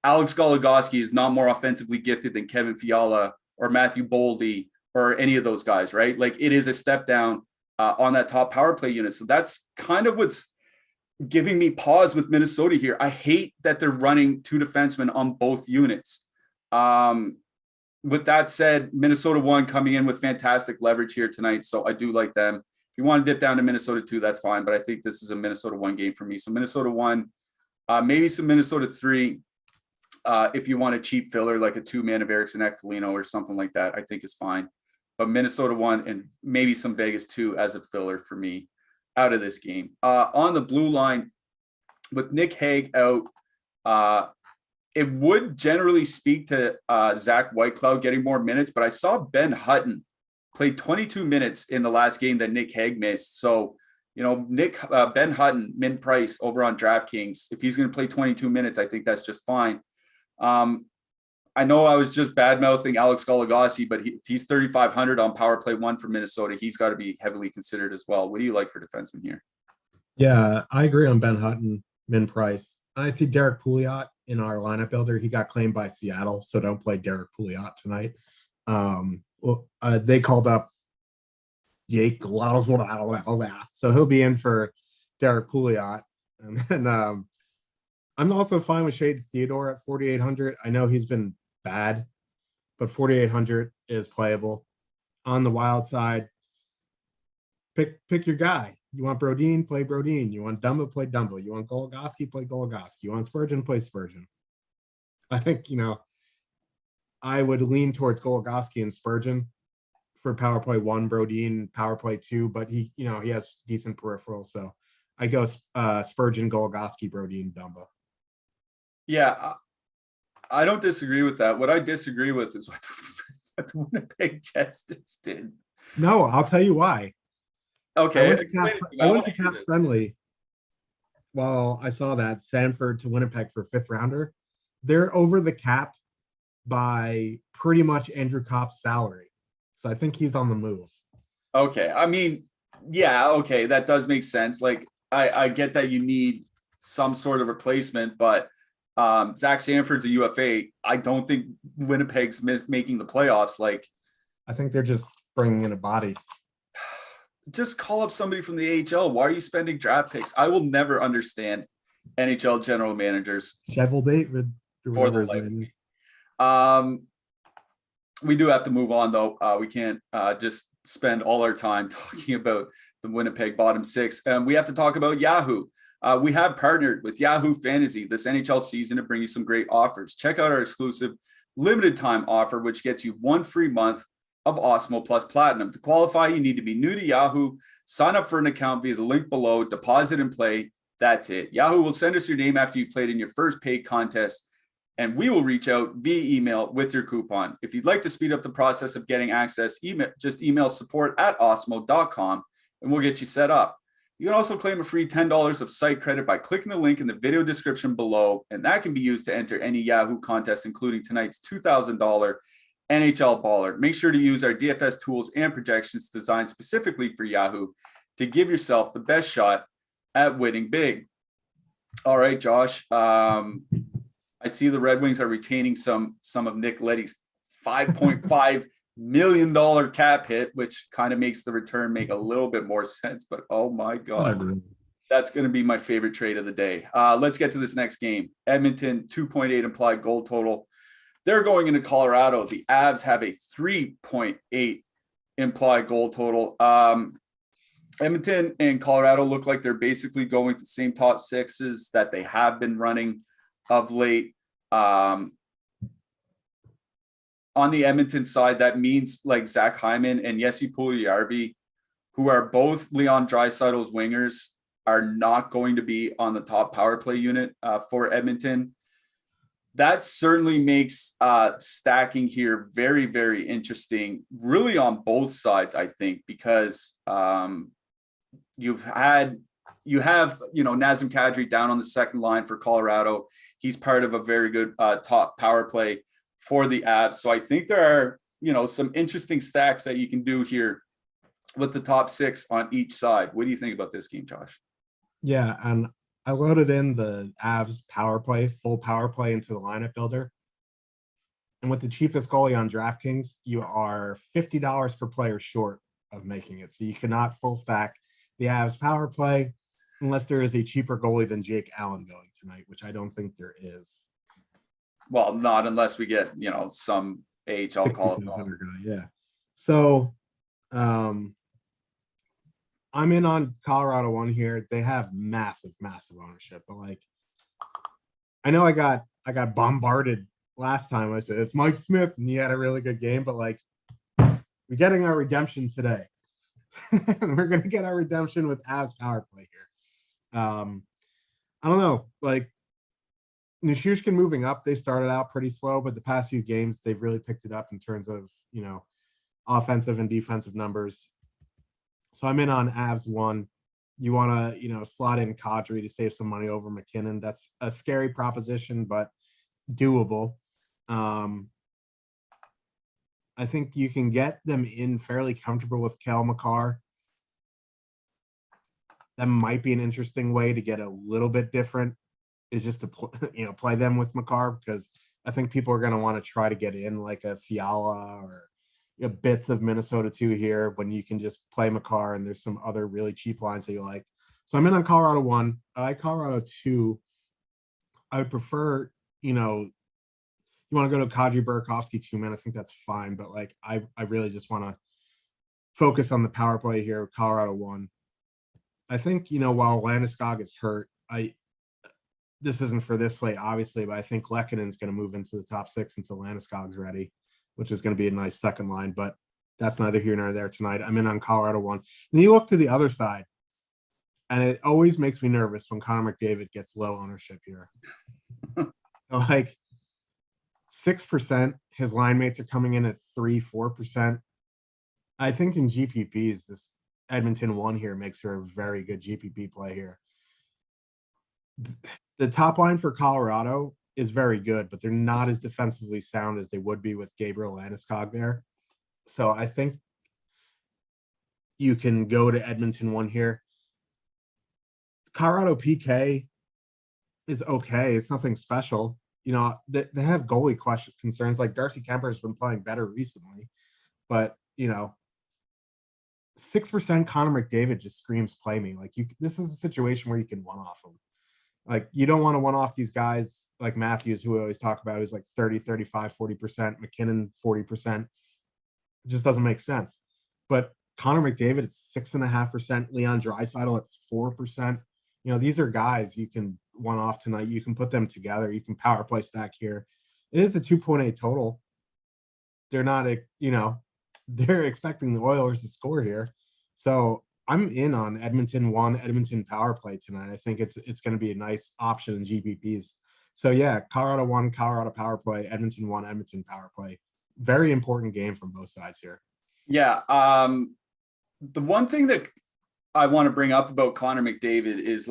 Alex Goligoski is not more offensively gifted than Kevin Fiala or Matthew Boldy or any of those guys, right? Like, it is a step down on that top power play unit. So that's kind of what's giving me pause with Minnesota here. I hate that they're running 2 defensemen on both units. With that said, Minnesota 1 coming in with fantastic leverage here tonight. So I do like them. If you want to dip down to Minnesota 2, that's fine. But I think this is a Minnesota 1 game for me. So Minnesota 1, maybe some Minnesota 3. If you want a cheap filler, like a 2-man of Eriksson Ekfelino or something like that, I think is fine. But Minnesota 1 and maybe some Vegas 2 as a filler for me out of this game. On the blue line, with Nick Hague out, it would generally speak to Zach Whitecloud getting more minutes, but I saw Ben Hutton play 22 minutes in the last game that Nick Hague missed. So, Ben Hutton, min price over on DraftKings, if he's going to play 22 minutes, I think that's just fine. I know I was just bad-mouthing Alex Goligoski, but if he's 3,500 on power play 1 for Minnesota, he's got to be heavily considered as well. What do you like for defensemen here? Yeah, I agree on Ben Hutton, min price. I see Derek Pouliot in our lineup builder. He got claimed by Seattle, so don't play Derek Pouliot tonight. They called up Jake Gladys, so he'll be in for Derek Pouliot. And then I'm also fine with Shade Theodore at 4,800. I know he's been bad, but 4,800 is playable. On the Wild side, pick your guy. You want Brodin, play Brodin. You want Dumba, play Dumba. You want Goligoski, play Goligoski. You want Spurgeon, play Spurgeon. I think, I would lean towards Goligoski and Spurgeon for power play 1, Brodin, power play 2, but he has decent peripherals. So I go Spurgeon, Goligoski, Brodin, Dumba. Yeah, I don't disagree with that. What I disagree with is what the Winnipeg Jets just did. No, I'll tell you why. Okay. I went to Cap Friendly while I saw that Sanford to Winnipeg for 5th rounder. They're over the cap by pretty much Andrew Kopp's salary. So I think he's on the move. Okay. I mean, yeah, okay. That does make sense. Like, I get that you need some sort of replacement, but Zach Sanford's a UFA. I don't think Winnipeg's making the playoffs. Like, I think they're just bringing in a body. Just call up somebody from the AHL. Why are you spending draft picks? I will never understand NHL general managers. Shevel David. For the life. We do have to move on, though. We can't just spend all our time talking about the Winnipeg bottom 6. We have to talk about Yahoo. We have partnered with Yahoo Fantasy this NHL season to bring you some great offers. Check out our exclusive limited time offer, which gets you 1 free month of Awesemo Plus Platinum. To qualify, you need to be new to Yahoo. Sign up for an account via the link below, deposit and play. That's it. Yahoo will send us your name after you played in your first paid contest, and we will reach out via email with your coupon. If you'd like to speed up the process of getting access, just email support@awesemo.com and we'll get you set up. You can also claim a free $10 of site credit by clicking the link in the video description below, and that can be used to enter any Yahoo contest, including tonight's $2,000 NHL Baller. Make sure to use our DFS tools and projections designed specifically for Yahoo to give yourself the best shot at winning big. All right, Josh. I see the Red Wings are retaining some of Nick Leddy's $5.5 million cap hit, which kind of makes the return make a little bit more sense. But oh my God, that's going to be my favorite trade of the day. Let's get to this next game. Edmonton, 2.8 implied goal total. They're going into Colorado. The Avs have a 3.8 implied goal total. Edmonton and Colorado look like they're basically going with the same top 6s that they have been running of late. On the Edmonton side, that means like Zach Hyman and Jesse Puljujarvi, who are both Leon Draisaitl's wingers, are not going to be on the top power play unit for Edmonton. That certainly makes stacking here very, very interesting, really on both sides, I think, because you have Nazem Kadri down on the second line for Colorado. He's part of a very good top power play for the Avs. So I think there are, some interesting stacks that you can do here with the top 6 on each side. What do you think about this game, Josh? Yeah, and I loaded in the Avs power play, full power play into the lineup builder. And with the cheapest goalie on DraftKings, you are $50 per player short of making it. So you cannot full stack the Avs power play unless there is a cheaper goalie than Jake Allen going tonight, which I don't think there is. Well, not unless we get, some AHL call. Yeah. So I'm in on Colorado one here. They have massive ownership, but I know I got bombarded last time. I said it's Mike Smith and he had a really good game, but we're getting our redemption today. We're gonna get our redemption with Avs power play here. I don't know, Nishushkin moving up. They started out pretty slow, but the past few games they've really picked it up in terms of offensive and defensive numbers. So I'm in on Avs 1. You want to, slot in Kadri to save some money over McKinnon. That's a scary proposition, but doable. I think you can get them in fairly comfortable with Kel McCarr. That might be an interesting way to get a little bit different is just to play them with Makar, because I think people are going to want to try to get in like a Fiala or bits of Minnesota too here, when you can just play Makar and there's some other really cheap lines that you like. So I'm in on Colorado 1. I like Colorado 2. I would prefer, you want to go to Kadri Burakovsky 2-man. I think that's fine, but like I really just want to focus on the power play here. Colorado 1. I think, while Landeskog is hurt, this isn't for this slate, obviously, but I think Lekkonen's going to move into the top 6 until Landeskog's ready, which is going to be a nice second line, but that's neither here nor there tonight. I'm in on Colorado 1. Then you look to the other side, and it always makes me nervous when Connor McDavid gets low ownership here. Like 6%, his line mates are coming in at 3-4%. I think in GPPs, this Edmonton 1 here makes her a very good GPP play here. The top line for Colorado is very good, but they're not as defensively sound as they would be with Gabriel Landeskog there. So I think you can go to Edmonton 1 here. Colorado PK is okay. It's nothing special. They have goalie concerns. Like Darcy Kemper has been playing better recently, but 6% Connor McDavid just screams play me. Like this is a situation where you can one-off them. Like you don't want to one-off these guys like Matthews, who we always talk about, who's like 30, 35, 40%, McKinnon 40%. It just doesn't make sense. But Connor McDavid is 6.5%, Leon Draisaitl at 4%. These are guys you can one-off tonight. You can put them together. You can power play stack here. It is a 2.8 total. They're not, they're expecting the Oilers to score here. So I'm in on Edmonton 1, Edmonton power play tonight. I think it's going to be a nice option in GPPs. So yeah, Colorado 1, Colorado power play, Edmonton 1, Edmonton power play. Very important game from both sides here. Yeah. The one thing that I want to bring up about Connor McDavid is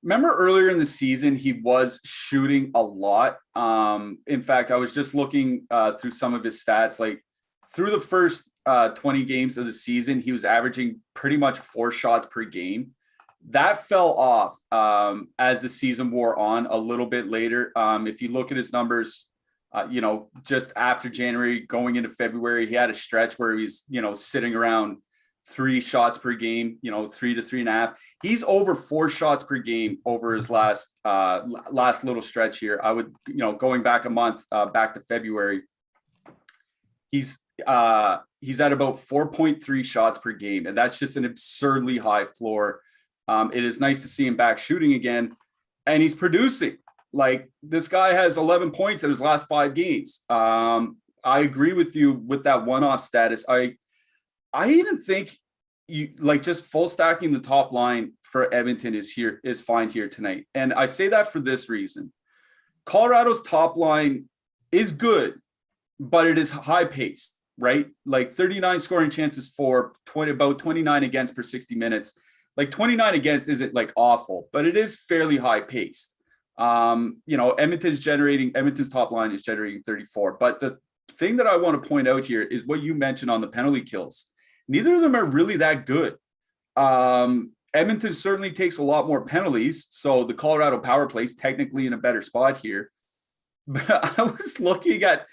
remember earlier in the season, he was shooting a lot. In fact, I was just looking through some of his stats, through the first 20 games of the season, he was averaging pretty much 4 shots per game. That fell off as the season wore on a little bit later. If you look at his numbers, just after January going into February, he had a stretch where he's, sitting around 3 shots per game, 3 to 3.5. He's over 4 shots per game over his last little stretch here. I would, going back a month, back to February, he's at about 4.3 shots per game, and that's just an absurdly high floor. It is nice to see him back shooting again, and he's producing. This guy has 11 points in his last 5 games. I agree with you with that one-off status. I even think you just full stacking the top line for Edmonton is fine here tonight. And I say that for this reason. Colorado's top line is good, but it is high paced, right? 39 scoring chances for about 29 against per 60 minutes. 29 against isn't awful, but it is fairly high paced. Edmonton's top line is generating 34. But the thing that I want to point out here is what you mentioned on the penalty kills. Neither of them are really that good. Edmonton certainly takes a lot more penalties, so the Colorado power play is technically in a better spot here. But I was looking at,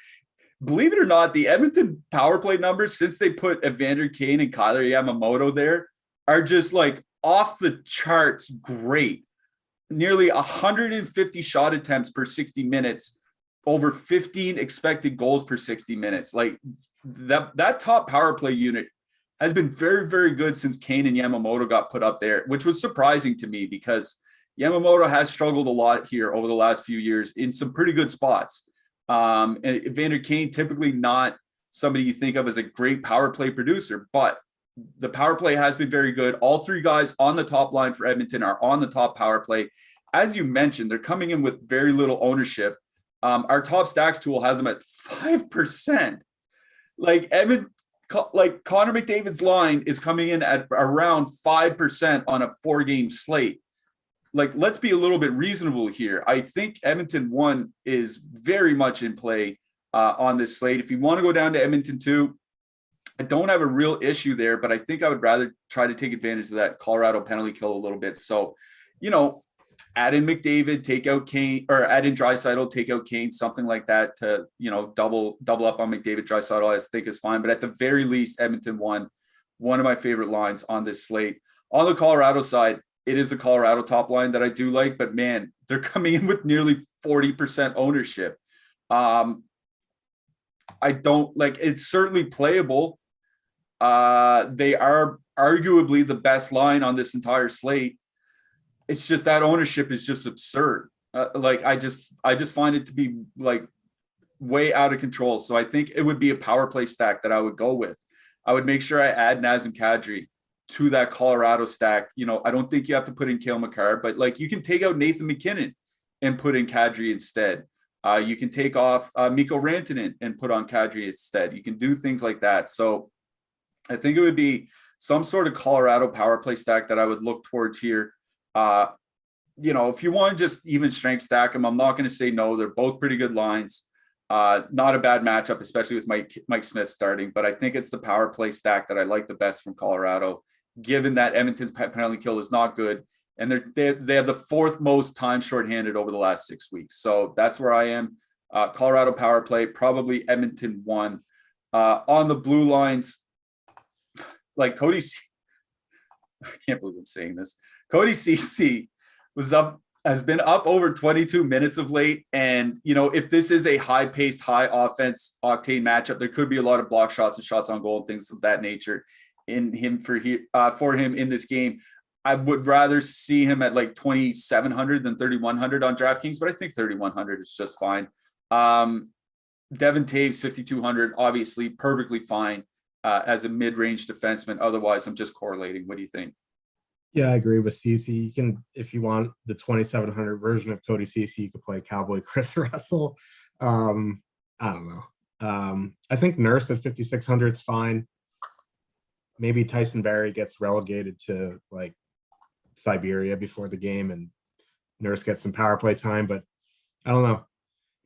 believe it or not, the Edmonton power play numbers since they put Evander Kane and Kyler Yamamoto there are just off the charts great. Nearly 150 shot attempts per 60 minutes, over 15 expected goals per 60 minutes. That top power play unit has been very, very good since Kane and Yamamoto got put up there, which was surprising to me because Yamamoto has struggled a lot here over the last few years in some pretty good spots. And Evander Kane, typically not somebody you think of as a great power play producer, but the power play has been very good. All 3 guys on the top line for Edmonton are on the top power play. As you mentioned, they're coming in with very little ownership. Our top stacks tool has them at 5%. Connor McDavid's line is coming in at around 5% on a 4-game slate. Let's be a little bit reasonable here. I think Edmonton 1 is very much in play on this slate. If you want to go down to Edmonton 2, I don't have a real issue there, but I think I would rather try to take advantage of that Colorado penalty kill a little bit. So, add in McDavid, take out Kane, or add in Draisaitl, take out Kane, something like that to, double up on McDavid. Draisaitl, I think is fine. But at the very least, Edmonton won. One of my favorite lines on this slate. On the Colorado side, it is the Colorado top line that I do like, but man, they're coming in with nearly 40% ownership. I don't like, it's certainly playable. They are arguably the best line on this entire slate. It's just that ownership is just absurd. I just find it to be like way out of control. So I think it would be a power play stack that I would go with. I would make sure I add Nazem Kadri to that Colorado stack. I don't think you have to put in Cale Makar, but like you can take out Nathan McKinnon and put in Kadri instead. You can take off Mikko Rantanen and put on Kadri instead. You can do things like that. So I think it would be some sort of Colorado power play stack that I would look towards here. If you want to just even strength stack them, I'm not going to say no. They're both pretty good lines. Not a bad matchup, especially with Mike Smith starting. But I think it's the power play stack that I like the best from Colorado, given that Edmonton's penalty kill is not good. And they have the fourth most time shorthanded over the last 6 weeks. So that's where I am. Colorado power play, probably Edmonton 1. On the blue lines, like Cody, I can't believe I'm saying this. Cody Ceci has been up over 22 minutes of late. And, if this is a high-paced, high offense octane matchup, there could be a lot of block shots and shots on goal and things of that nature for him in this game. I would rather see him at like 2,700 than 3,100 on DraftKings, but I think 3,100 is just fine. Devin Taves, 5,200, obviously perfectly fine as a mid-range defenseman. Otherwise, I'm just correlating. What do you think? Yeah, I agree with Cece. You can, if you want the 2,700 version of Cody Cece, you could play Cowboy Chris Russell. I don't know. I think Nurse at 5,600 is fine. Maybe Tyson Barrie gets relegated to like Siberia before the game and Nurse gets some power play time, but I don't know.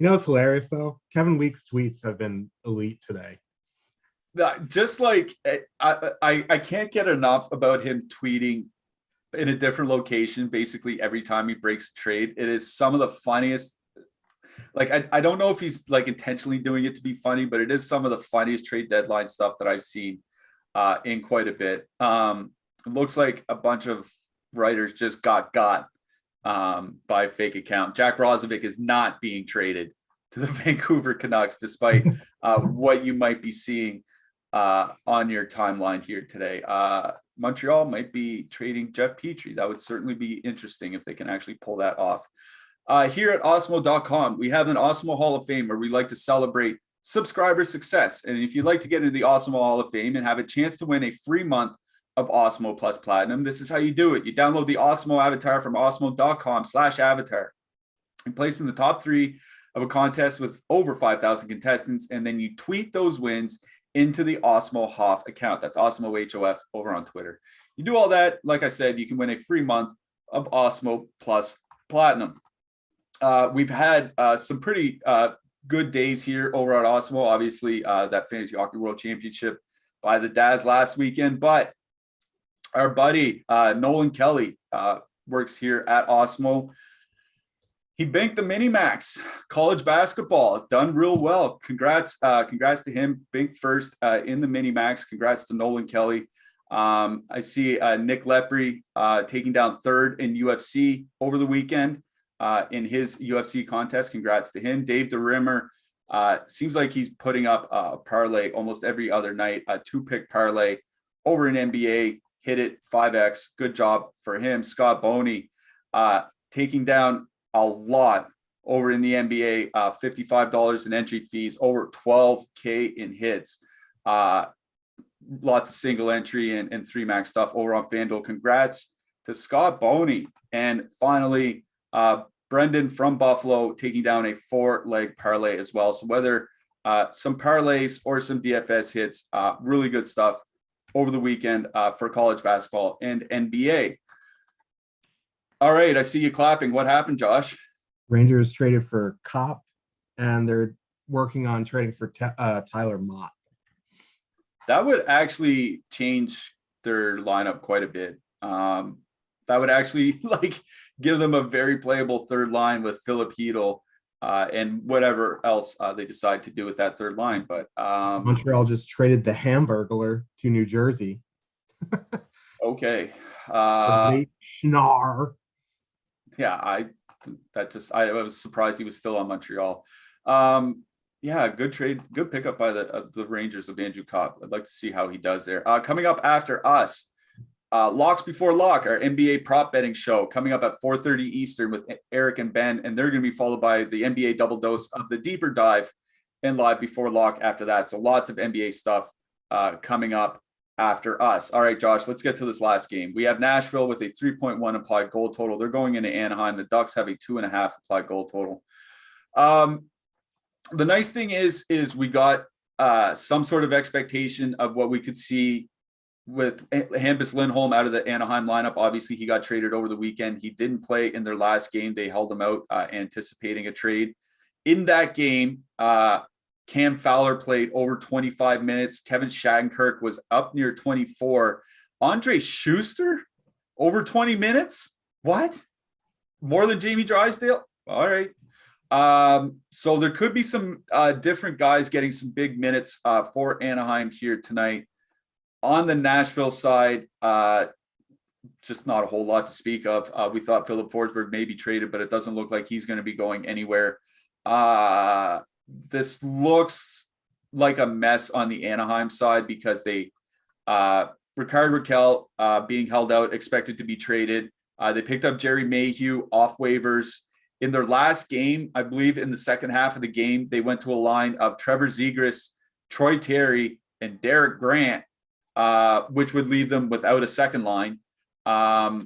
It's hilarious though. Kevin Weeks' tweets have been elite today. Just like I can't get enough about him tweeting in a different location basically every time he breaks a trade. It is some of the funniest. Like I don't know if he's like intentionally doing it to be funny, but it is some of the funniest trade deadline stuff that I've seen in quite a bit. It looks like a bunch of writers just got by a fake account. Jack Roslovic is not being traded to the Vancouver Canucks, despite what you might be seeing on your timeline here today. Montreal might be trading Jeff Petrie. That would certainly be interesting if they can actually pull that off. Here at Awesemo.com, we have an Awesemo Hall of Fame where we like to celebrate subscriber success. And if you'd like to get into the Awesemo Hall of Fame and have a chance to win a free month of Awesemo Plus Platinum, this is how you do it. You download the Awesemo avatar from awesemo.com/avatar and place in the top 3 of a contest with over 5,000 contestants, and then you tweet those wins into the Awesemo Hoff account. That's Awesemo HOF over on Twitter. You do all that, like I said, you can win a free month of Awesemo Plus Platinum. We've had some pretty good days here over at Awesemo. Obviously, that Fantasy Hockey World Championship by the Daz last weekend, but our buddy Nolan Kelly works here at Awesemo. He banked the mini max college basketball, done real well. Congrats to him. Banked first in the mini max. Congrats to Nolan Kelly. I see Nick Lepre taking down third in UFC over the weekend in his UFC contest. Congrats to him. Dave DeRimmer seems like he's putting up a parlay almost every other night. A 2-pick parlay over in NBA. Hit it 5x. Good job for him. Scott Boney taking down a lot over in the NBA, $55 in entry fees, over 12K in hits. Lots of single entry and 3 max stuff over on FanDuel. Congrats to Scott Boney. And finally, Brendan from Buffalo taking down a 4-leg parlay as well. So whether some parlays or some DFS hits, really good stuff over the weekend for college basketball and NBA. All right, I see you clapping. What happened, Josh? Rangers traded for Kopp, and they're working on trading for Tyler Mott. That would actually change their lineup quite a bit. That would actually like give them a very playable third line with Philip Hedl and whatever else they decide to do with that third line. But Montreal just traded the Hamburglar to New Jersey. okay. Schnar. Yeah, I was surprised he was still on Montreal. Yeah, good trade, good pickup by the Rangers of Andrew Kopp. I'd like to see how he does there. Coming up after us, Locks Before Lock, our NBA prop betting show, coming up at 4:30 Eastern with Eric and Ben, and they're going to be followed by the NBA double dose of the deeper dive and Live Before Lock after that. So lots of NBA stuff coming up after us. All right, Josh, let's get to this last game. We have Nashville with a 3.1 implied goal total. They're going into Anaheim. The Ducks have a 2.5 implied goal total. The nice thing is we got some sort of expectation of what we could see with Hampus Lindholm out of the Anaheim lineup. Obviously, he got traded over the weekend. He didn't play in their last game. They held him out, anticipating a trade. In that game, Cam Fowler played over 25 minutes. Kevin Shattenkirk was up near 24. Andre Schuster, over 20 minutes? What? More than Jamie Drysdale? All right. So there could be some different guys getting some big minutes for Anaheim here tonight. On the Nashville side, just not a whole lot to speak of. We thought Philip Forsberg may be traded, but it doesn't look like he's going to be going anywhere. This looks like a mess on the Anaheim side because they Rickard Rakell being held out, expected to be traded. They picked up Jerry Mayhew off waivers. In their last game, I believe in the second half of the game, they went to a line of Trevor Zegras, Troy Terry, and Derek Grant, which would leave them without a second line. I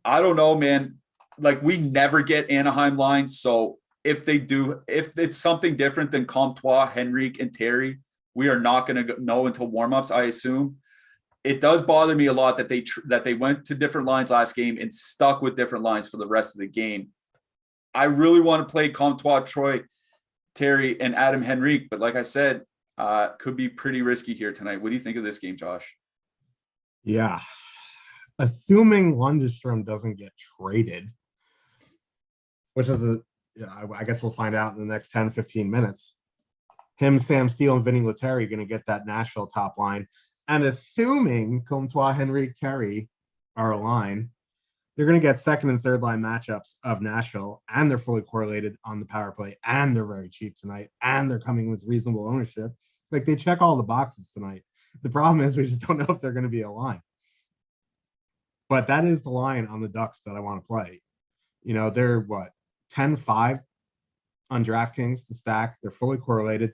don't know, man. Like, we never get Anaheim lines. So if they do, if it's something different than Comtois, Henrique, and Terry, we are not going to know until warmups, I assume. It does bother me a lot that they went to different lines last game and stuck with different lines for the rest of the game. I really want to play Comtois, Troy, Terry, and Adam Henrique, but like I said, could be pretty risky here tonight. What do you think of this game, Josh? Yeah. Assuming Lundestrom doesn't get traded, which is I guess we'll find out in the next 10, 15 minutes. Him, Sam Steele, and Vinny Lettieri are going to get that Nashville top line. And assuming Comtois, Henrique, Terry are aligned, they're going to get second and third line matchups of Nashville, and they're fully correlated on the power play, and they're very cheap tonight, and they're coming with reasonable ownership. Like, they check all the boxes tonight. The problem is we just don't know if they're going to be aligned. But that is the line on the Ducks that I want to play. You know, they're 10-5 on DraftKings to stack. They're fully correlated.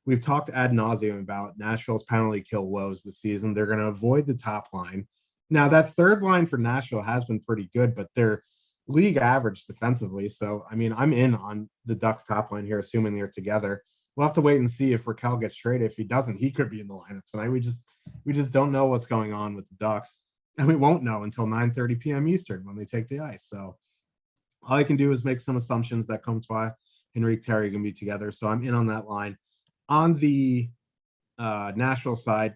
We've talked ad nauseum about Nashville's penalty kill woes this season. They're going to avoid the top line. Now, that third line for Nashville has been pretty good, but they're league average defensively. So, I mean, I'm in on the Ducks top line here, assuming they're together. We'll have to wait and see if Raquel gets traded. If he doesn't, he could be in the lineup tonight. We just don't know what's going on with the Ducks, and we won't know until 9:30 p.m. Eastern when they take the ice. So all I can do is make some assumptions that Comtois, Henrique, Terry can be together. So I'm in on that line. On the Nashville side,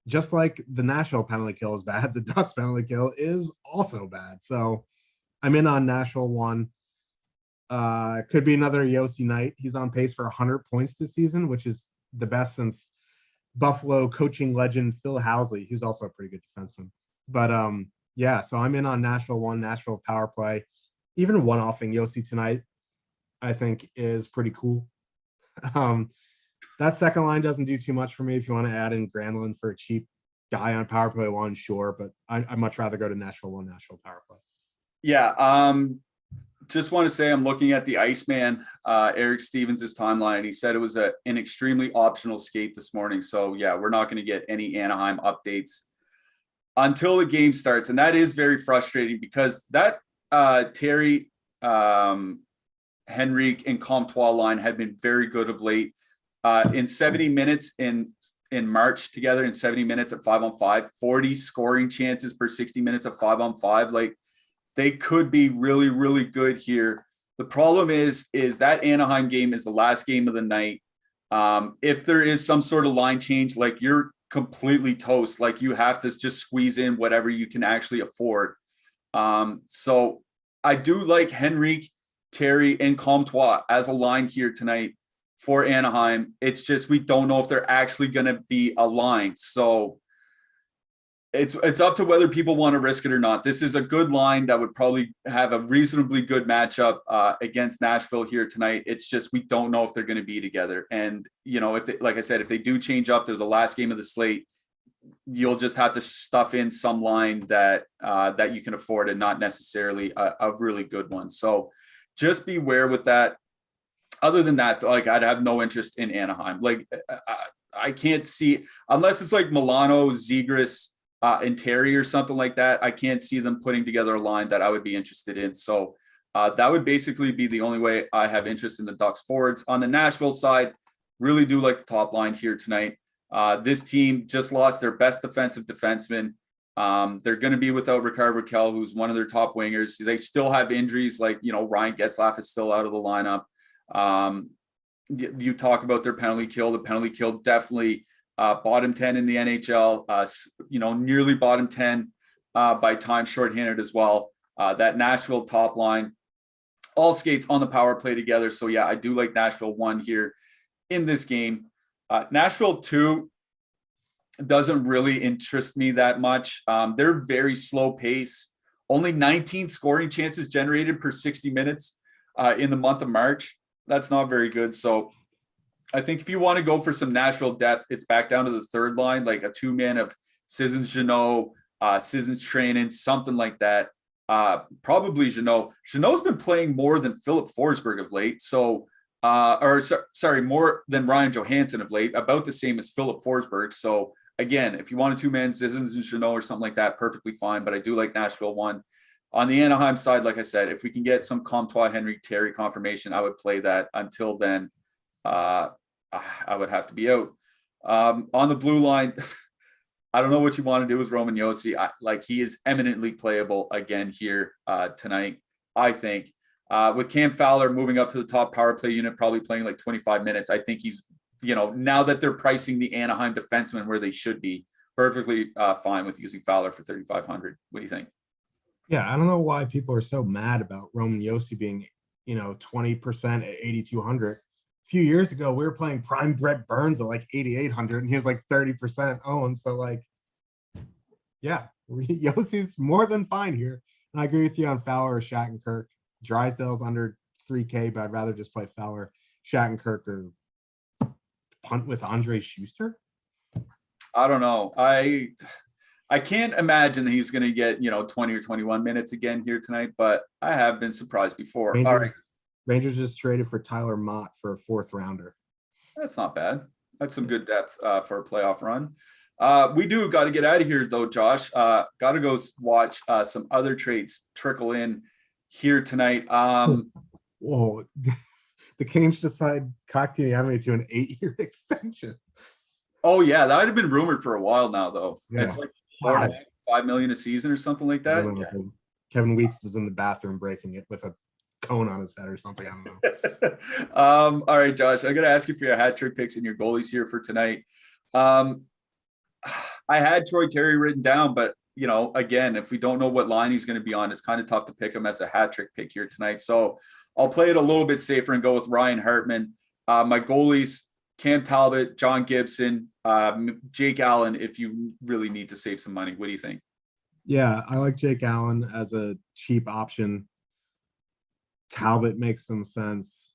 just like the Nashville penalty kill is bad, the Ducks penalty kill is also bad. So I'm in on Nashville 1. Could be another Yossi night. He's on pace for 100 points this season, which is the best since Buffalo coaching legend Phil Housley, who's also a pretty good defenseman. But yeah, so I'm in on Nashville 1, Nashville power play. Even one-offing Yossi tonight, I think, is pretty cool. That second line doesn't do too much for me. If you want to add in Granlund for a cheap guy on power play 1, sure, but I'd much rather go to Nashville 1, Nashville power play. Yeah, just want to say I'm looking at the Iceman, Eric Stevens' timeline. He said it was an extremely optional skate this morning. So, yeah, we're not going to get any Anaheim updates until the game starts. And that is very frustrating because that Terry, Henrique, and Comtois line had been very good of late. In 70 minutes in March together, in 70 minutes at 5-on-5, 40 scoring chances per 60 minutes at 5-on-5. Like, they could be really, really good here. The problem is that Anaheim game is the last game of the night. If there is some sort of line change, like you're completely toast. Like you have to just squeeze in whatever you can actually afford. So I do like Henrique, Terry, and Comtois as a line here tonight for Anaheim. It's just we don't know if they're actually going to be aligned. So it's up to whether people want to risk it or not. This is a good line that would probably have a reasonably good matchup against Nashville here tonight. It's just we don't know if they're going to be together. And, you know, if they, like I said, if they do change up, they're the last game of the slate, you'll just have to stuff in some line that that you can afford and not necessarily a really good one. So just beware with that. Other than that, like I'd have no interest in Anaheim. Like I can't see, unless it's like Milano, Zegras, and Terry or something like that, I can't see them putting together a line that I would be interested in. So that would basically be the only way I have interest in the Ducks forwards. On the Nashville side, really do like the top line here tonight. This team just lost their best defensive defenseman. They're going to be without Rickard Rakell, who's one of their top wingers. They still have injuries, like, you know, Ryan Getzlaf is still out of the lineup. You talk about their penalty kill. The penalty kill definitely bottom 10 in the NHL, you know, nearly bottom 10 by time shorthanded as well. That Nashville top line, all skates on the power play together. So yeah, I do like Nashville 1 here in this game. Nashville 2 doesn't really interest me that much. They're very slow pace, only 19 scoring chances generated per 60 minutes in the month of March. That's not very good. So I think if you want to go for some Nashville depth, it's back down to the third line, like a 2-man of Sissons, Jeannot, Sissons, Trainin, something like that. Probably Jeannot. Jeannot's been playing more than Philip Forsberg of late. So, sorry, more than Ryan Johansson of late, about the same as Philip Forsberg. So again, if you want a 2-man Sissons and Jeannot or something like that, perfectly fine. But I do like Nashville 1. On the Anaheim side, like I said, if we can get some Comtois, Henrique, Terry confirmation, I would play that. Until then, I would have to be out. On the blue line, I don't know what you want to do with Roman Josi. Like he is eminently playable again here tonight, I think. With Cam Fowler moving up to the top power play unit, probably playing like 25 minutes, I think he's, you know, now that they're pricing the Anaheim defensemen where they should be, perfectly fine with using Fowler for 3,500. What do you think? Yeah, I don't know why people are so mad about Roman Josi being, you know, 20% at 8,200. A few years ago, we were playing prime Brett Burns at like 8,800, and he was like 30% owned. So, like, yeah, Yossi's more than fine here. And I agree with you on Fowler or Shattenkirk. Drysdale's under 3K, but I'd rather just play Fowler, Shattenkirk, or punt with Andre Schuster. I don't know. I can't imagine that he's going to get, you know, 20 or 21 minutes again here tonight, but I have been surprised before. All right. Rangers just traded for Tyler Mott for a 4th rounder. That's not bad. That's some good depth for a playoff run. We do got to get out of here though, Josh. Got to go watch some other trades trickle in here tonight. Whoa. The Canes decide Kotkaniemi to an 8-year extension. Oh yeah, that had been rumored for a while now though. Yeah. It's like Wow. $5 million a season or something like that. Yeah. Kevin Weeks is in the bathroom breaking it with a cone on his head or something. I don't know. All right, Josh, I'm going to ask you for your hat trick picks and your goalies here for tonight. I had Troy Terry written down, but, you know, again, if we don't know what line he's going to be on, it's kind of tough to pick him as a hat trick pick here tonight. So I'll play it a little bit safer and go with Ryan Hartman. My goalies, Cam Talbot, John Gibson, Jake Allen, if you really need to save some money. What do you think? Yeah, I like Jake Allen as a cheap option. Talbot makes some sense.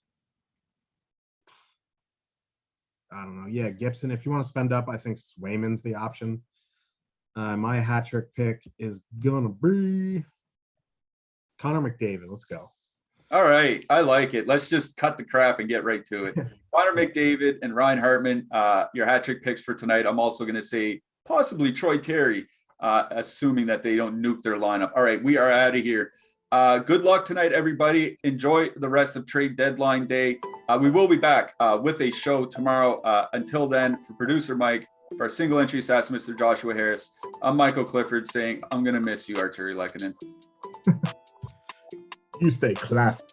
I don't know. Yeah, Gibson, if you want to spend up, I think Swayman's the option. My hat trick pick is gonna be Connor McDavid. Let's go. All right, I like it. Let's just cut the crap and get right to it. Connor McDavid and Ryan Hartman, your hat trick picks for tonight. I'm also going to say possibly Troy Terry, assuming that they don't nuke their lineup. All right, we are out of here. Good luck tonight, everybody. Enjoy the rest of trade deadline day. We will be back with a show tomorrow. Until then, for producer Mike, for our single entry assassin, Mr. Joshua Harris, I'm Michael Clifford saying, I'm going to miss you, Arturi Lehkonen. You stay classy.